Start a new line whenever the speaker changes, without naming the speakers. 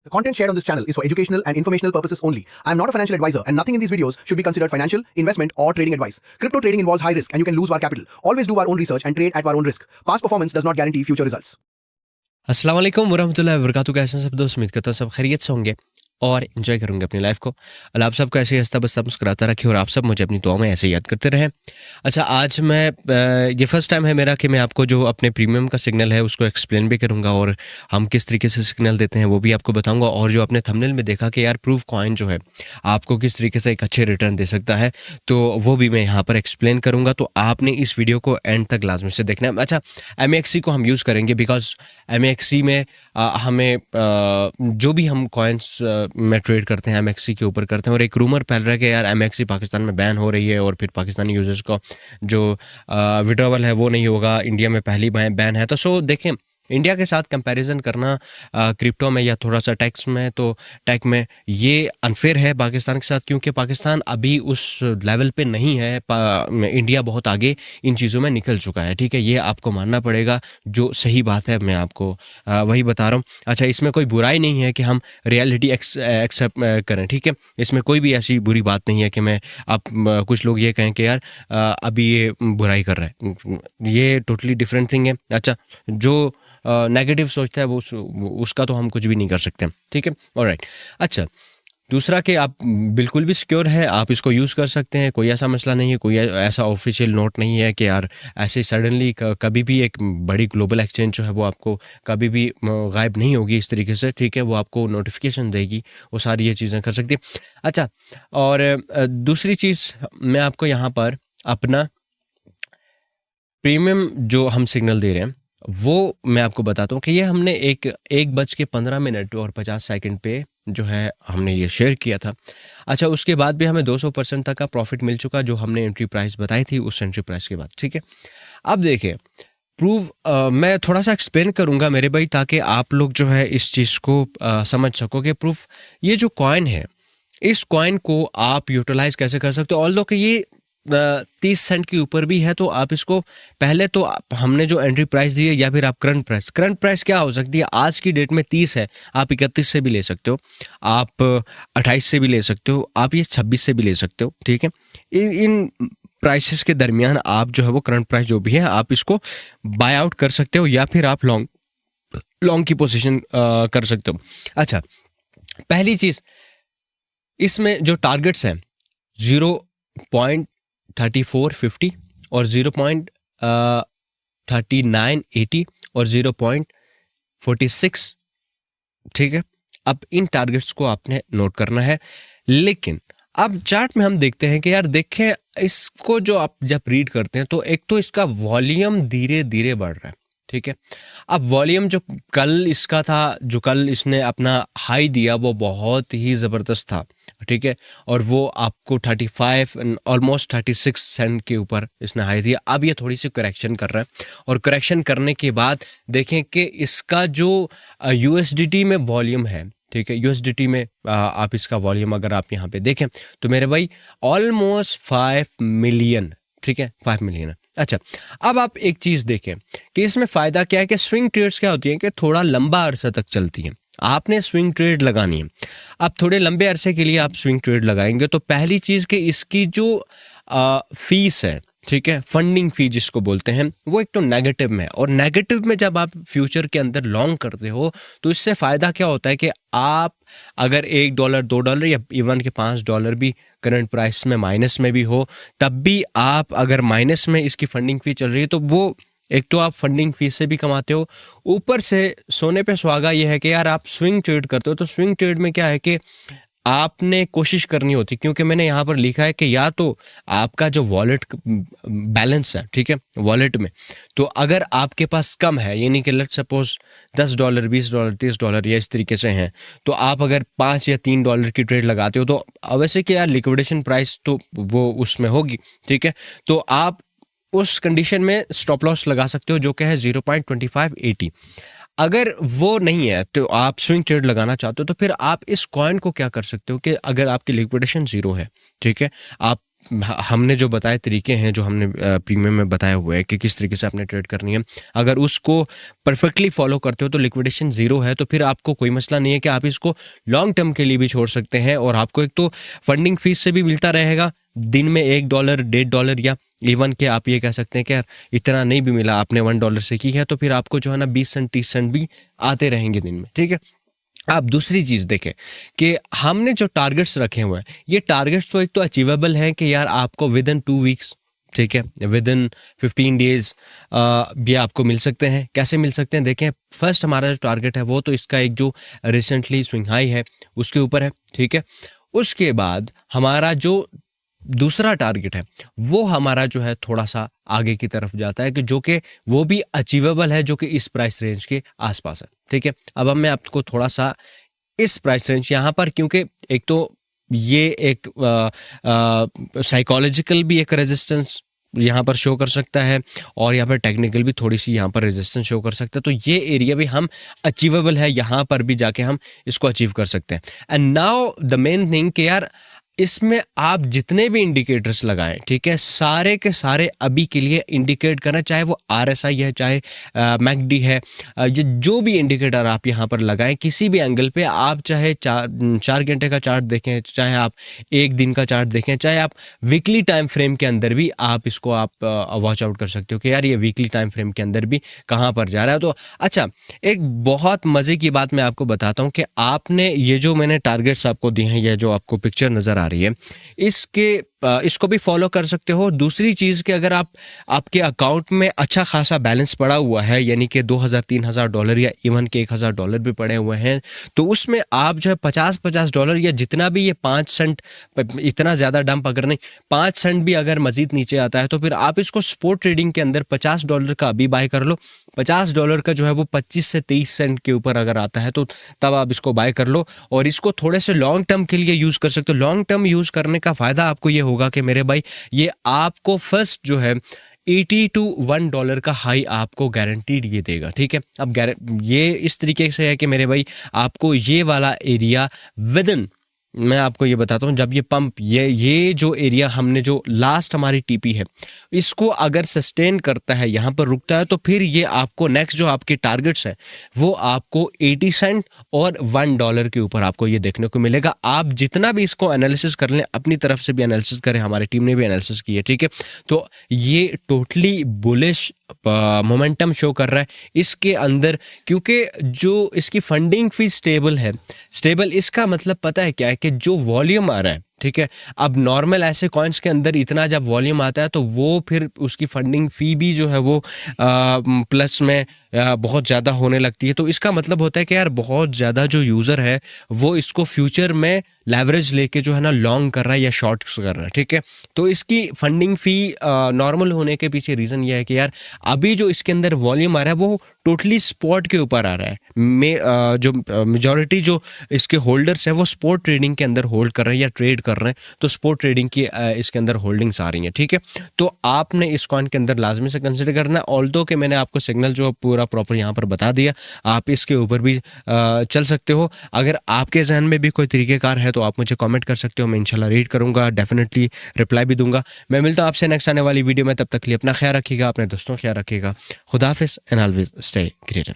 The content shared on this channel is for educational and informational purposes only. I am not a financial advisor and nothing in these videos should be considered financial, investment or trading advice. Crypto trading involves high risk and you can lose our capital. Always do our own research and trade at our own risk. Past performance does not guarantee future results.
अस्सलाम वालेकुम वरहमतुल्लाहि वबरकातुहू। कैसे हैं सब दोस्त? उम्मीद करता हूँ सब खैरियत से होंगे और एंजॉय करूंगे अपनी लाइफ को। अल्लाह आप सबको ऐसे ही हंसता बसता मुस्कुराता रखे और आप सब मुझे अपनी दुआ में ऐसे ही याद करते रहें। अच्छा, आज मैं ये फर्स्ट टाइम है मेरा कि मैं आपको जो अपने प्रीमियम का सिग्नल है उसको एक्सप्लेन भी करूंगा और हम किस तरीके से सिग्नल देते हैं वो भी आपको बताऊंगा। और जो आपने थंबनेल में देखा कि यार प्रूफ कॉइन जो है आपको किस तरीके से एक अच्छे रिटर्न दे सकता है, तो वो भी मैं यहाँ पर एक्सप्लेन करूँगा। तो आपने इस वीडियो को एंड तक लाजमी से देखना है। अच्छा, MAXC को हम यूज़ करेंगे बिकॉज MAXC में हमें जो भी हम कॉइन्स में ट्रेड करते हैं MAXC के ऊपर करते हैं। और एक रूमर फैल रहा है कि यार MAXC पाकिस्तान में बैन हो रही है और फिर पाकिस्तानी यूजर्स को जो विड्रॉवल है वो नहीं होगा। इंडिया में पहली बैन है। तो सो देखें, इंडिया के साथ कंपैरिजन करना क्रिप्टो में या थोड़ा सा टैक्स में, तो टैक में ये अनफेयर है पाकिस्तान के साथ, क्योंकि पाकिस्तान अभी उस लेवल पे नहीं है। इंडिया बहुत आगे इन चीज़ों में निकल चुका है। ठीक है, ये आपको मानना पड़ेगा, जो सही बात है मैं आपको वही बता रहा हूँ। अच्छा, इसमें कोई बुराई नहीं है कि हम रियलिटी एक्सेप्ट करें। ठीक है, इसमें कोई भी ऐसी बुरी बात नहीं है कि मैं आप कुछ लोग ये कहें कि यार अभी ये बुराई कर रहा है, ये टोटली डिफरेंट थिंग है। अच्छा, जो नेगेटिव सोचता है वो उसका तो हम कुछ भी नहीं कर सकते। ठीक है, ऑलराइट। अच्छा, दूसरा कि आप बिल्कुल भी सिक्योर है, आप इसको यूज़ कर सकते हैं, कोई ऐसा मसला नहीं है, कोई ऐसा ऑफिशियल नोट नहीं है कि यार ऐसे सडनली कभी भी एक बड़ी ग्लोबल एक्सचेंज जो है वो आपको कभी भी गायब नहीं होगी इस तरीके से। ठीक है, वो आपको नोटिफिकेशन देगी, वो सारी ये चीज़ें कर सकती है। अच्छा, और दूसरी चीज़ मैं आपको यहाँ पर अपना प्रीमियम जो हम सिग्नल दे रहे हैं वो मैं आपको बताता हूँ कि ये हमने 1:15 और 50 सेकंड पे जो है हमने ये शेयर किया था। अच्छा, उसके बाद भी हमें 200% तक का प्रॉफिट मिल चुका, जो हमने एंट्री प्राइस बताई थी उस एंट्री प्राइस के बाद। ठीक है, अब देखिए प्रूफ मैं थोड़ा सा एक्सप्लेन करूँगा मेरे भाई, ताकि आप लोग जो है इस चीज़ को समझ सको कि प्रूफ ये जो कॉइन है, इस कॉइन को आप यूटिलाइज कैसे कर सकते हो। ऑल्दो कि ये 30 सेंट के ऊपर भी है, तो आप इसको पहले तो हमने जो एंट्री प्राइस दी है या फिर आप करंट प्राइस क्या हो सकती है आज की डेट में 30 है, आप 31 से भी ले सकते हो, आप 28 से भी ले सकते हो, आप ये 26 से भी ले सकते हो। ठीक है, इन प्राइसेस के दरमियान आप जो है वो करंट प्राइस जो भी है आप इसको बाय आउट कर सकते हो या फिर आप लॉन्ग की पोजीशन कर सकते हो। अच्छा, पहली चीज़ इसमें जो टारगेट्स हैं 0.3450 और 0.3980 और 0.46। ठीक है, अब इन टारगेट्स को आपने नोट करना है। लेकिन अब चार्ट में हम देखते हैं कि यार देखें, इसको जो आप जब रीड करते हैं तो एक तो इसका वॉल्यूम धीरे धीरे बढ़ रहा है। ठीक है, अब वॉल्यूम जो कल इसका था, जो कल इसने अपना हाई दिया वो बहुत ही ज़बरदस्त था। ठीक है, और वो आपको 35 ऑलमोस्ट 36 सेंट के ऊपर इसने हाई दिया। अब ये थोड़ी सी करेक्शन कर रहा है और करेक्शन करने के बाद देखें कि इसका जो USDT में वॉल्यूम है, ठीक है, USDT में आप इसका वॉल्यूम अगर आप यहाँ पे देखें तो मेरे भाई ऑलमोस्ट 5 मिलियन। ठीक है, 5 मिलियन है। अच्छा, अब आप एक चीज़ देखें कि इसमें फ़ायदा क्या है कि स्विंग ट्रेड्स क्या होती हैं कि थोड़ा लंबा अरसा तक चलती हैं। आपने स्विंग ट्रेड लगानी है, अब थोड़े लंबे अरसे के लिए आप स्विंग ट्रेड लगाएंगे तो पहली चीज़ कि इसकी जो फीस है, ठीक है, फंडिंग फी जिसको बोलते हैं, वो एक तो नेगेटिव में है। और नेगेटिव में जब आप फ्यूचर के अंदर लॉन्ग करते हो तो इससे फ़ायदा क्या होता है कि आप अगर $1 $2 या इवन के $5 भी करंट प्राइस में माइनस में भी हो, तब भी आप अगर माइनस में इसकी फंडिंग फी चल रही है तो वो एक तो आप फंडिंग फीस से भी कमाते हो, ऊपर से सोने पे सुहागा ये है कि यार आप स्विंग ट्रेड करते हो। तो स्विंग ट्रेड में क्या है कि आपने कोशिश करनी होती, क्योंकि मैंने यहाँ पर लिखा है कि या तो आपका जो वॉलेट बैलेंस है, ठीक है, वॉलेट में, तो अगर आपके पास कम है, यानी कि लेट्स सपोज $10 $20 $30 या इस तरीके से हैं, तो आप अगर $5 या $3 की ट्रेड लगाते हो तो वैसे कि यार लिक्विडेशन प्राइस तो वो उसमें होगी। ठीक है, तो आप उस कंडीशन में स्टॉप लॉस लगा सकते हो जो कि है 0.2580। अगर वो नहीं है तो आप स्विंग ट्रेड लगाना चाहते हो तो फिर आप इस कॉइन को क्या कर सकते हो कि अगर आपकी लिक्विडेशन 0 है, ठीक है, आप हमने जो बताए तरीके हैं, जो हमने प्रीमियम में बताए हुए हैं कि किस तरीके से आपने ट्रेड करनी है, अगर उसको परफेक्टली फॉलो करते हो तो लिक्विडेशन ज़ीरो है, तो फिर आपको कोई मसला नहीं है कि आप इसको लॉन्ग टर्म के लिए भी छोड़ सकते हैं और आपको एक तो फंडिंग फीस से भी मिलता रहेगा, दिन में $1, $1.5 या इवन के आप ये कह सकते हैं कि यार इतना नहीं भी मिला, आपने $1 से की है तो फिर आपको जो है ना 20 सेंट 30 सेंट भी आते रहेंगे दिन में, ठीक है। आप दूसरी चीज़ देखें कि हमने जो टारगेट्स रखे हुए हैं, ये टारगेट्स तो एक तो अचीवेबल हैं कि यार आपको विद इन 2 वीक्स, ठीक है, विद इन 15 डेज भी आपको मिल सकते हैं। कैसे मिल सकते हैं देखें, फर्स्ट हमारा जो टारगेट है वो तो इसका एक जो रिसेंटली स्विंग हाई है उसके ऊपर है, ठीक है। उसके बाद हमारा जो दूसरा टारगेट है वो हमारा जो है थोड़ा सा आगे की तरफ जाता है कि जो कि वो भी अचीवेबल है, जो कि इस प्राइस रेंज के आसपास है, ठीक है। अब मैं आपको थोड़ा सा इस प्राइस रेंज यहाँ पर, क्योंकि एक तो ये एक साइकोलॉजिकल भी एक रेजिस्टेंस यहाँ पर शो कर सकता है और यहाँ पर टेक्निकल भी थोड़ी सी यहाँ पर रेजिस्टेंस शो कर सकता है, तो ये एरिया भी हम अचीवेबल है, यहाँ पर भी जाके हम इसको अचीव कर सकते हैं। And now the main thing कि यार इसमें आप जितने भी इंडिकेटर्स लगाएं, ठीक है, सारे के सारे अभी के लिए इंडिकेट करें, चाहे वो RSI है, चाहे मैकडी है, ये जो भी इंडिकेटर आप यहाँ पर लगाएं किसी भी एंगल पे, आप चाहे 4 घंटे का चार्ट देखें, चाहे आप 1 दिन का चार्ट देखें, चाहे आप वीकली टाइम फ्रेम के अंदर भी आप इसको आप वॉच आउट कर सकते हो कि यार ये वीकली टाइम फ्रेम के अंदर भी कहाँ पर जा रहा है। तो अच्छा, एक बहुत मज़े की बात मैं आपको बताता हूँ कि आपने ये जो मैंने टारगेट्स आपको दिए हैं, ये जो आपको पिक्चर नज़र आ रही है, इसको भी फॉलो कर सकते हो। दूसरी चीज़ कि अगर आपके अकाउंट में अच्छा खासा बैलेंस पड़ा हुआ है, यानी कि $2000-3000 या इवन के $1000 भी पड़े हुए हैं, तो उसमें आप जो है $50 या जितना भी ये 5 सेंट, इतना ज़्यादा डंप अगर नहीं, 5 सेंट भी अगर मज़ीद नीचे आता है तो फिर आप इसको स्पॉट ट्रेडिंग के अंदर $50 का अभी बाय कर लो, $50 का जो है वो 25 से 23 सेंट के ऊपर अगर आता है तो तब आप इसको बाय कर लो और इसको थोड़े से लॉन्ग टर्म के लिए यूज़ कर सकते हो। लॉन्ग टर्म यूज़ करने का फ़ायदा आपको ये होगा कि मेरे भाई ये आपको फर्स्ट जो है $80 to $1 का हाई आपको गारंटीड ये देगा, ठीक है। अब ये इस तरीके से है कि मेरे भाई आपको ये वाला एरिया विद इन, मैं आपको ये बताता हूँ, जब ये पंप ये जो एरिया हमने जो लास्ट हमारी टीपी है इसको अगर सस्टेन करता है, यहाँ पर रुकता है, तो फिर ये आपको नेक्स्ट जो आपके टारगेट्स है वो आपको 80 सेंट और $1 के ऊपर आपको ये देखने को मिलेगा। आप जितना भी इसको एनालिसिस कर लें, अपनी तरफ से भी एनालिसिस करें, हमारी टीम ने भी एनालिसिस की है, ठीक है, तो ये टोटली बुलिश मोमेंटम शो कर रहा है इसके अंदर, क्योंकि जो इसकी फंडिंग फी स्टेबल है। स्टेबल इसका मतलब पता है क्या है कि जो वॉल्यूम आ रहा है, ठीक है, अब नॉर्मल ऐसे कॉइन्स के अंदर इतना जब वॉल्यूम आता है तो वो फिर उसकी फंडिंग फ़ी भी जो है वो प्लस में बहुत ज़्यादा होने लगती है। तो इसका मतलब होता है कि यार बहुत ज़्यादा जो यूज़र है वो इसको फ्यूचर में लेवरेज लेके जो है ना लॉन्ग कर रहा है या शॉर्ट्स कर रहा है, ठीक है। तो इसकी फंडिंग फ़ी नॉर्मल होने के पीछे रीज़न ये है कि यार अभी जो इसके अंदर वॉल्यूम आ रहा है वो टोटली स्पॉट के ऊपर आ रहा है। जो मेजॉरिटी जो इसके होल्डर्स हैं वो स्पॉट ट्रेडिंग के अंदर होल्ड कर रहे हैं या ट्रेड कर रहे हैं, तो स्पॉट ट्रेडिंग की इसके अंदर होल्डिंग्स आ रही हैं, ठीक है। तो आपने इस कॉइन के अंदर लाजमी से कंसिडर करना है। ऑल्दो कि मैंने आपको सिग्नल जो पूरा प्रॉपर यहाँ पर बता दिया, आप इसके ऊपर भी चल सकते हो। अगर आपके जहन में भी कोई तरीक़ेकार है तो आप मुझे कमेंट कर सकते हो, मैं इंशाल्लाह रीड करूँगा, डेफिनेटली रिप्लाई भी दूंगा। मैं मिलता हूँ आपसे नेक्स्ट आने वाली वीडियो में, तब तक के लिए अपना ख्याल रखिएगा, अपने दोस्तों का ख्याल रखिएगा। खुदा हाफिज़ एंड ऑलवेज स्टे क्रिएटिव।